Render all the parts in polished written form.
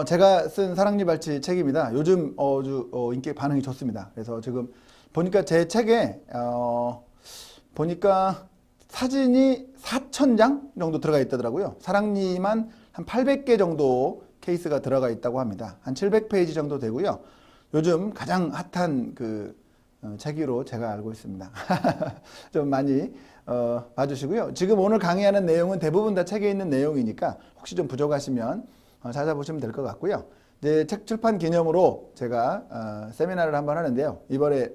제가 쓴 사랑니 발치 책입니다. 요즘 아주 인기 반응이 좋습니다. 그래서 지금 보니까 제 책에 보니까 사진이 4,000장 정도 들어가 있더라고요. 사랑니만 한 800개 정도 케이스가 들어가 있다고 합니다. 한 700페이지 정도 되고요. 요즘 가장 핫한 책으로 제가 알고 있습니다. 좀 많이 봐주시고요. 지금 오늘 강의하는 내용은 대부분 다 책에 있는 내용이니까 혹시 좀 부족하시면 찾아보시면 될 것 같고요. 이제 책 출판 기념으로 제가 세미나를 한번 하는데요. 이번에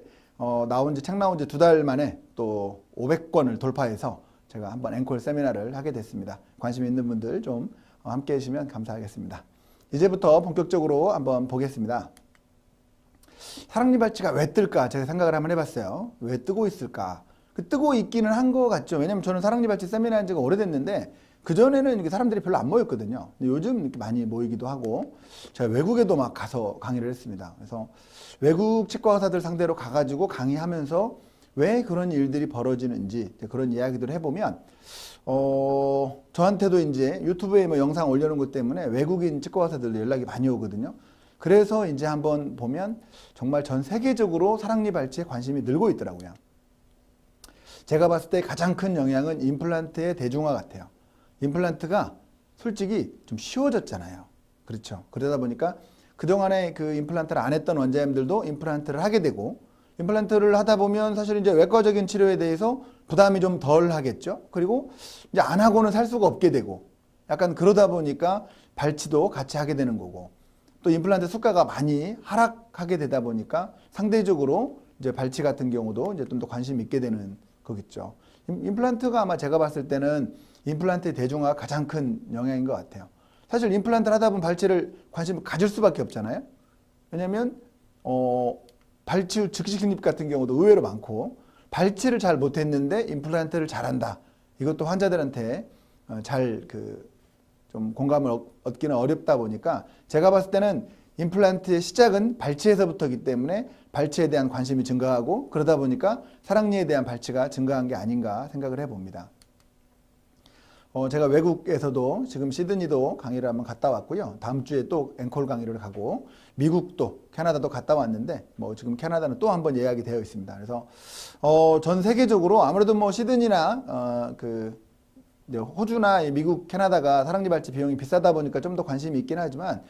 책 나온 지 2달 만에 또 500권을 돌파해서 제가 한번 앵콜 세미나를 하게 됐습니다. 관심 있는 분들 좀 함께 해주시면 감사하겠습니다. 이제부터 본격적으로 한번 보겠습니다. 사랑니 발치가 왜 뜰까? 제가 생각을 한번 해봤어요. 왜 뜨고 있을까? 뜨고 있기는 한 것 같죠. 왜냐면 저는 사랑니 발치 세미나 한 지가 오래됐는데 그전에는 사람들이 별로 안 모였거든요. 근데 요즘 이렇게 많이 모이기도 하고 제가 외국에도 막 가서 강의를 했습니다. 그래서 외국 치과 의사들 상대로 가가지고 강의하면서 왜 그런 일들이 벌어지는지 그런 이야기들을 해보면 저한테도 이제 유튜브에 뭐 영상 올려놓은 것 때문에 외국인 치과 의사들 연락이 많이 오거든요. 그래서 이제 한번 보면 정말 전 세계적으로 사랑니 발치에 관심이 늘고 있더라고요. 제가 봤을 때 가장 큰 영향은 임플란트의 대중화 같아요. 임플란트가 솔직히 좀 쉬워졌잖아요. 그렇죠. 그러다 보니까 그동안에 그 임플란트를 안 했던 원장님들도 임플란트를 하게 되고, 임플란트를 하다 보면 사실 이제 외과적인 치료에 대해서 부담이 좀 덜 하겠죠. 그리고 이제 안 하고는 살 수가 없게 되고, 약간 그러다 보니까 발치도 같이 하게 되는 거고, 또 임플란트 수가가 많이 하락하게 되다 보니까 상대적으로 이제 발치 같은 경우도 이제 좀 더 관심 있게 되는 거겠죠. 임플란트가 아마 제가 봤을 때는 임플란트의 대중화가 가장 큰 영향인 것 같아요. 사실 임플란트를 하다 보면 발치를 관심을 가질 수밖에 없잖아요. 왜냐하면 발치 후 즉시 식립 같은 경우도 의외로 많고, 발치를 잘 못했는데 임플란트를 잘한다. 이것도 환자들한테 좀 공감을 얻기는 어렵다 보니까 제가 봤을 때는 임플란트의 시작은 발치에서부터이기 때문에 발치에 대한 관심이 증가하고, 그러다 보니까 사랑니에 대한 발치가 증가한 게 아닌가 생각을 해봅니다. 제가 외국에서도 지금 시드니도 강의를 한번 갔다 왔고요. 다음 주에 또 앵콜 강의를 가고, 미국도 캐나다도 갔다 왔는데 지금 캐나다는 또 한번 예약이 되어 있습니다. 그래서 전 세계적으로 아무래도 시드니나 호주나 미국, 캐나다가 사랑니 발치 비용이 비싸다 보니까 좀 더 관심이 있긴 하지만,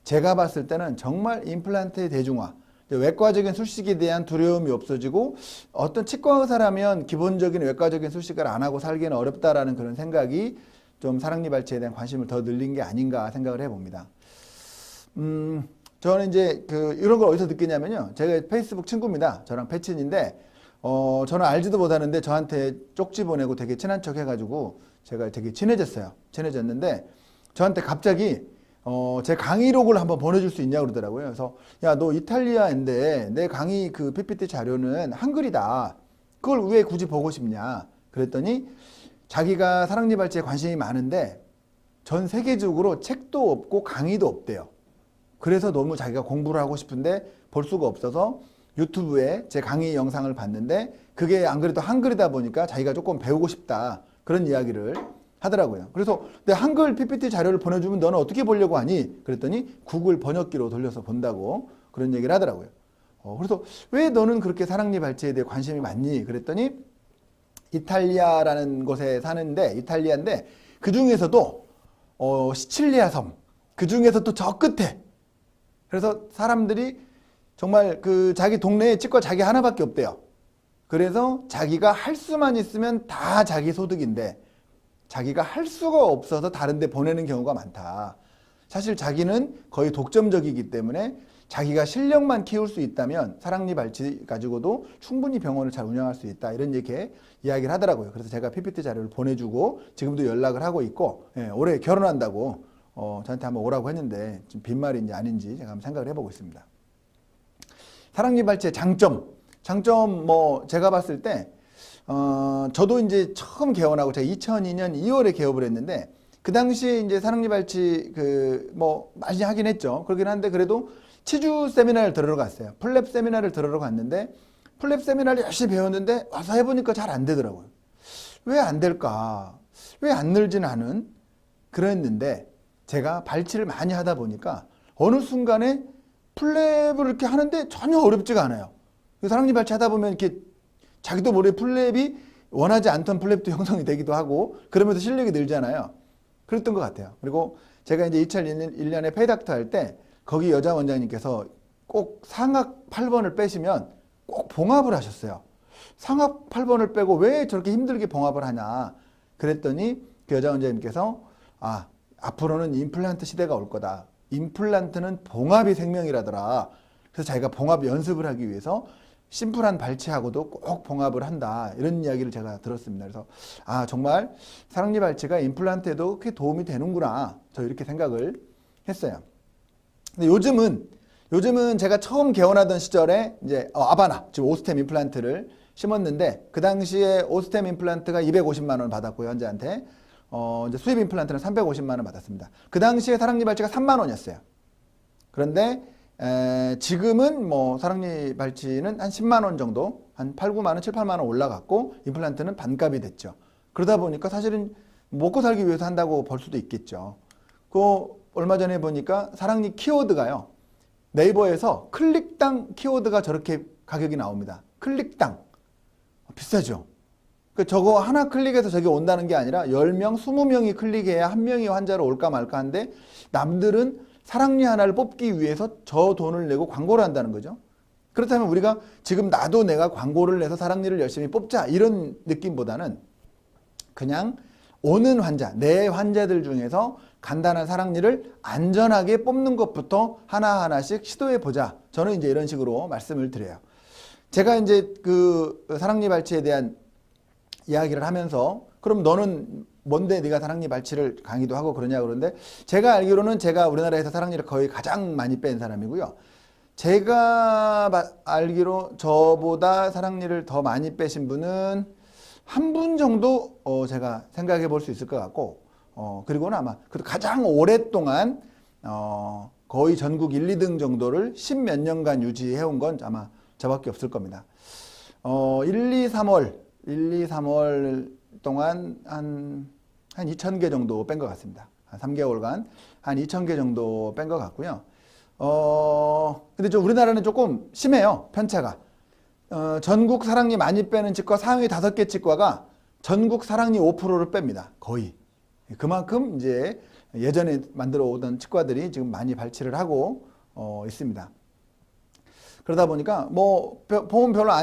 제가 봤을 때는 정말 임플란트의 대중화, 외과적인 술식에 대한 두려움이 없어지고, 어떤 치과 의사라면 기본적인 외과적인 술식을 안 하고 살기는 어렵다라는 그런 생각이 좀 사랑니 발치에 대한 관심을 더 늘린 게 아닌가 생각을 해봅니다. 저는 이제 이런 걸 어디서 느끼냐면요. 제가 페이스북 친구입니다. 저랑 패친인데, 저는 알지도 못하는데 저한테 쪽지 보내고 되게 친한 척 해가지고 제가 되게 친해졌는데, 저한테 갑자기 제 강의록을 한번 보내줄 수 있냐고 그러더라고요. 그래서 야, 너 이탈리아인데 내 강의 PPT 자료는 한글이다. 그걸 왜 굳이 보고 싶냐? 그랬더니 자기가 사랑니 발치에 관심이 많은데 전 세계적으로 책도 없고 강의도 없대요. 그래서 너무 자기가 공부를 하고 싶은데 볼 수가 없어서 유튜브에 제 강의 영상을 봤는데, 그게 안 그래도 한글이다 보니까 자기가 조금 배우고 싶다. 그런 이야기를 하더라고요. 그래서 내 한글 PPT 자료를 보내주면 너는 어떻게 보려고 하니? 그랬더니 구글 번역기로 돌려서 본다고 그런 얘기를 하더라고요. 그래서 왜 너는 그렇게 사랑니 발치에 대해 관심이 많니? 그랬더니 이탈리아라는 곳에 사는데, 이탈리아인데 그 중에서도 시칠리아 섬, 그 중에서 또 저 끝에, 그래서 사람들이 정말 자기 동네에 치과 자기 하나밖에 없대요. 그래서 자기가 할 수만 있으면 다 자기 소득인데 자기가 할 수가 없어서 다른 데 보내는 경우가 많다. 사실 자기는 거의 독점적이기 때문에 자기가 실력만 키울 수 있다면 사랑니 발치 가지고도 충분히 병원을 잘 운영할 수 있다. 이런 이야기를 하더라고요. 그래서 제가 PPT 자료를 보내주고 지금도 연락을 하고 있고, 올해 결혼한다고 저한테 한번 오라고 했는데 좀 빈말인지 아닌지 제가 한번 생각을 해보고 있습니다. 사랑니 발치의 장점 제가 봤을 때 저도 이제 처음 개원하고 제가 2002년 2월에 개업을 했는데, 그 당시에 이제 사랑니 발치 많이 하긴 했죠. 그러긴 한데 그래도 치주 세미나를 들으러 갔어요. 플랩 세미나를 들으러 갔는데, 플랩 세미나를 열심히 배웠는데 와서 해보니까 잘 안 되더라고요. 왜 안 될까? 왜 안 늘진 않은? 그랬는데 제가 발치를 많이 하다 보니까 어느 순간에 플랩을 이렇게 하는데 전혀 어렵지가 않아요. 사랑니 발치 하다 보면 이렇게 자기도 모르게 플랩이 원하지 않던 플랩도 형성이 되기도 하고 그러면서 실력이 늘잖아요. 그랬던 것 같아요. 그리고 제가 이제 2001년에 페이닥터 할 때 거기 여자 원장님께서 꼭 상악 8번을 빼시면 꼭 봉합을 하셨어요. 상악 8번을 빼고 왜 저렇게 힘들게 봉합을 하냐 그랬더니 그 여자 원장님께서 앞으로는 임플란트 시대가 올 거다. 임플란트는 봉합이 생명이라더라. 그래서 자기가 봉합 연습을 하기 위해서 심플한 발치하고도 꼭 봉합을 한다. 이런 이야기를 제가 들었습니다. 그래서 정말 사랑니 발치가 임플란트에도 그렇게 도움이 되는구나. 저 이렇게 생각을 했어요. 근데 요즘은 제가 처음 개원하던 시절에 이제 아바나 지금 오스템 임플란트를 심었는데 그 당시에 오스템 임플란트가 250만 원 받았고요. 현재한테 이제 수입 임플란트는 350만 원 받았습니다. 그 당시에 사랑니 발치가 3만 원이었어요. 그런데 지금은 뭐 사랑니 발치는 한 10만 원 정도, 한 8, 9만 원, 7, 8만 원 올라갔고 임플란트는 반값이 됐죠. 그러다 보니까 사실은 먹고 살기 위해서 한다고 볼 수도 있겠죠. 얼마 전에 보니까 사랑니 키워드가요. 네이버에서 클릭당 키워드가 저렇게 가격이 나옵니다. 클릭당. 비싸죠. 저거 하나 클릭해서 저게 온다는 게 아니라 10명, 20명이 클릭해야 한 명이 환자로 올까 말까 한데 남들은 사랑니 하나를 뽑기 위해서 저 돈을 내고 광고를 한다는 거죠. 그렇다면 우리가 지금 나도 내가 광고를 내서 사랑니를 열심히 뽑자 이런 느낌보다는 그냥 오는 환자, 내 환자들 중에서 간단한 사랑니를 안전하게 뽑는 것부터 하나하나씩 시도해 보자. 저는 이제 이런 식으로 말씀을 드려요. 제가 이제 그 사랑니 발치에 대한 이야기를 하면서 그럼 너는 뭔데 네가 사랑니 발치를 강의도 하고 그러냐 그러는데 제가 알기로는 제가 우리나라에서 사랑니를 거의 가장 많이 뺀 사람이고요. 제가 알기로 저보다 사랑니를 더 많이 빼신 분은 한 분 정도 제가 생각해 볼 수 있을 것 같고 그리고는 아마 가장 오랫동안 거의 전국 1, 2등 정도를 10몇 년간 유지해 온 건 아마 저밖에 없을 겁니다. 1, 2, 3월 동안 한 2,000개 정도 뺀 것 같습니다. 한 3개월간 한 2,000개 정도 뺀 것 같고요. 근데 우리나라는 조금 심해요. 편차가. 전국 사랑니 많이 빼는 치과 상위 5개 치과가 전국 사랑니 5%를 뺍니다. 거의. 그만큼 이제 예전에 만들어 오던 치과들이 지금 많이 발치를 하고 있습니다. 그러다 보니까 뭐 보험 별로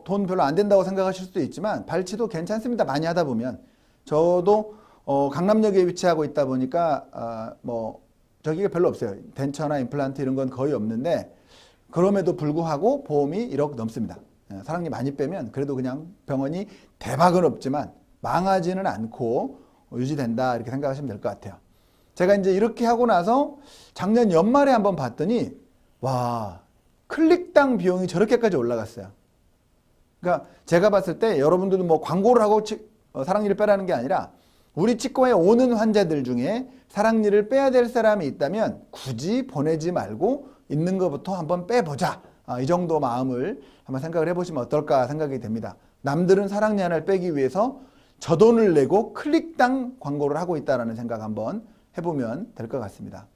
돈 별로 안 된다고 생각하실 수도 있지만 발치도 괜찮습니다. 많이 하다 보면. 저도 강남역에 위치하고 있다 보니까 뭐 저기가 별로 없어요. 덴처나 임플란트 이런 건 거의 없는데 그럼에도 불구하고 보험이 1억 넘습니다. 사랑니 많이 빼면 그래도 그냥 병원이 대박은 없지만 망하지는 않고 유지된다 이렇게 생각하시면 될 것 같아요. 제가 이제 이렇게 하고 나서 작년 연말에 한번 봤더니 와 클릭당 비용이 저렇게까지 올라갔어요. 그러니까 제가 봤을 때 여러분들도 뭐 광고를 하고 사랑니를 빼라는 게 아니라 우리 치과에 오는 환자들 중에 사랑니를 빼야 될 사람이 있다면 굳이 보내지 말고 있는 것부터 한번 빼보자. 이 정도 마음을 한번 생각을 해보시면 어떨까 생각이 됩니다. 남들은 사랑니 하나를 빼기 위해서 저 돈을 내고 클릭당 광고를 하고 있다는 생각 한번 해보면 될 것 같습니다.